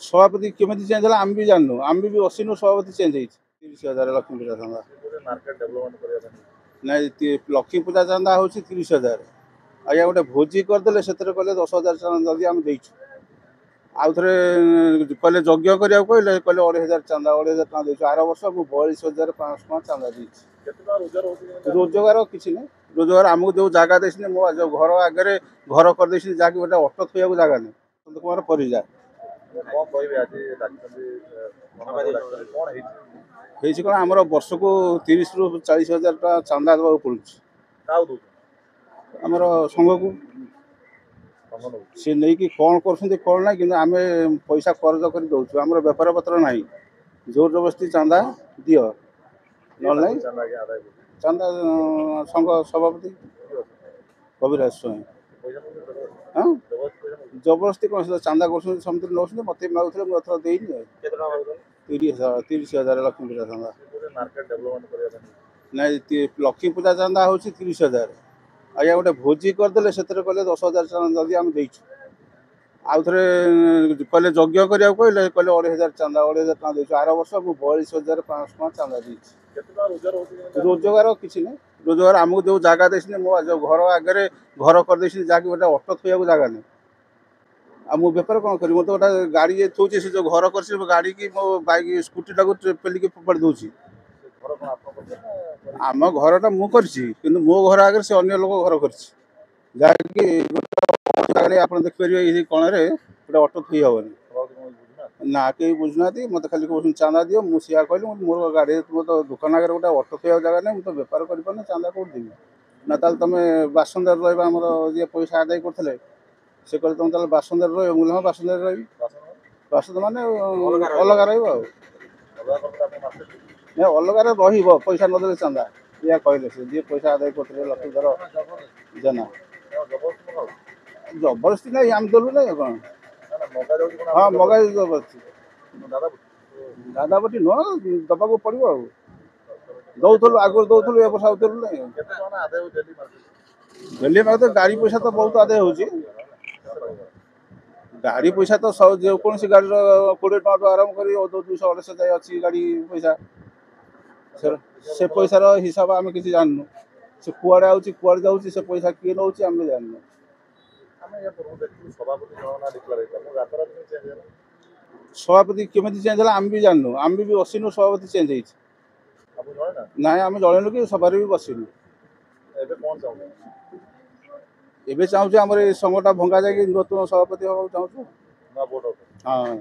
सभापति केमी चेंज है आम भी जानू आम भी असीनु सभापति चेंज हो 30,000 लक्ष्मी पूजा चंदा ना लक्ष्मी पूजा चंदा हूँ 30,000 आज्ञा गोटे भोजी करदे से कहले 10,000 चंदा जल्दी आम देचु आउ थे कहले यज्ञ करा कहले कहले 2,500 चंदा 2,500 टाँग देचु आर वर्ष मुझे 42,500 चंदा देती रोजगार किसी ना रोजगार आमको जो जगह देसी मो जो घर आगे घर कर जहाँकि गोटे अटो थोड़ा जगह नहीं सत कुमार परिजा कौन आम वर्ष को 30 ରୁ 40,000 टाँग चंदा देवा पड़ू आमर संघ को सी नहीं कि कौन कर ना कि आम पैसा कर्ज कर दौर आम बेपार पत्र ना जोर जबरदस्ती चंदा दियो ना चंदा संघ सभापति कविराज स्वयं हाँ जबरदस्ती कौन चंदा कर समझ नौ मत मांगुले मुझे देनी 30,000 लक्ष्मी पूजा चंदा ना लक्ष्मी पूजा चंदा हूँ 30,000 आज्ञा गोटे भोजी करदे से कहले 10,000 चंदा जल्दी आम देचु आउ थे कहले यज्ञ करा कहले कहले 2,500 चंदा 2,500 टाँग देचु आर वर्ष मुझे 42,500 चंदा देती रोजगार किसी ना रोजगार आमको जो जगह देसी मो जो घर आगे घर कर जहाँकि गोटे अटो थोड़ा जगह नहीं आ मु बेपार कौन करी मतलब गोटे गाड़ी थोचे से जो घर कर गाड़ी की मो बैक स्कूटी टाक पेलिकी फोपाड़ी दूसरी आम घरटा मु मो घर आगे से अन्य लोक घर कर आप देखिए कण गोटे अटो थी हेनी ना कहीं बुझुना मत खाली कौन चांदा दियो मुझे कहली मोर गाड़ी तो दुकान आगे गोटे अटो थोड़ा जगह नहीं मुझे बेपार कर चांदा कौट देवी ना तुम बासंदार रही पैसा आदाय करते से कहले तुम बासंदार रही हाँ बासंदार रही बासंद मान अलग अलग पैसा नदेले चंदा या कहले से जी पैसा आदाय करते लक्ष्मीधर जेना जबरदस्ती ना आम देलु ना कौन हाँ मगा जबरदस्ती दादा बटी नुह दबा पड़ो दौलू आगुरी दौलू ए वर्ष देलु ना डेली मार्ग तो गाड़ी पैसा तो बहुत आदाय हो गाड़ी पैसा तो जो कौन गाड़ी 20 टका आरंभ कर 200-250 जाए अच्छी गाड़ी पैसा से पैसार हिसाब आम किसी जानू से कुआड़े आउची कुआड़े जाऊँगी से पैसा किए नौ आम जानू सभापति केमी चेंज है आम भी जानू आम भी असीनु सभापति चेंज हो ना आम जननु कि सभार भी बसीनु एवं चाहूँ आम संघटा भंगा जाए नूतन सभापति हाँ।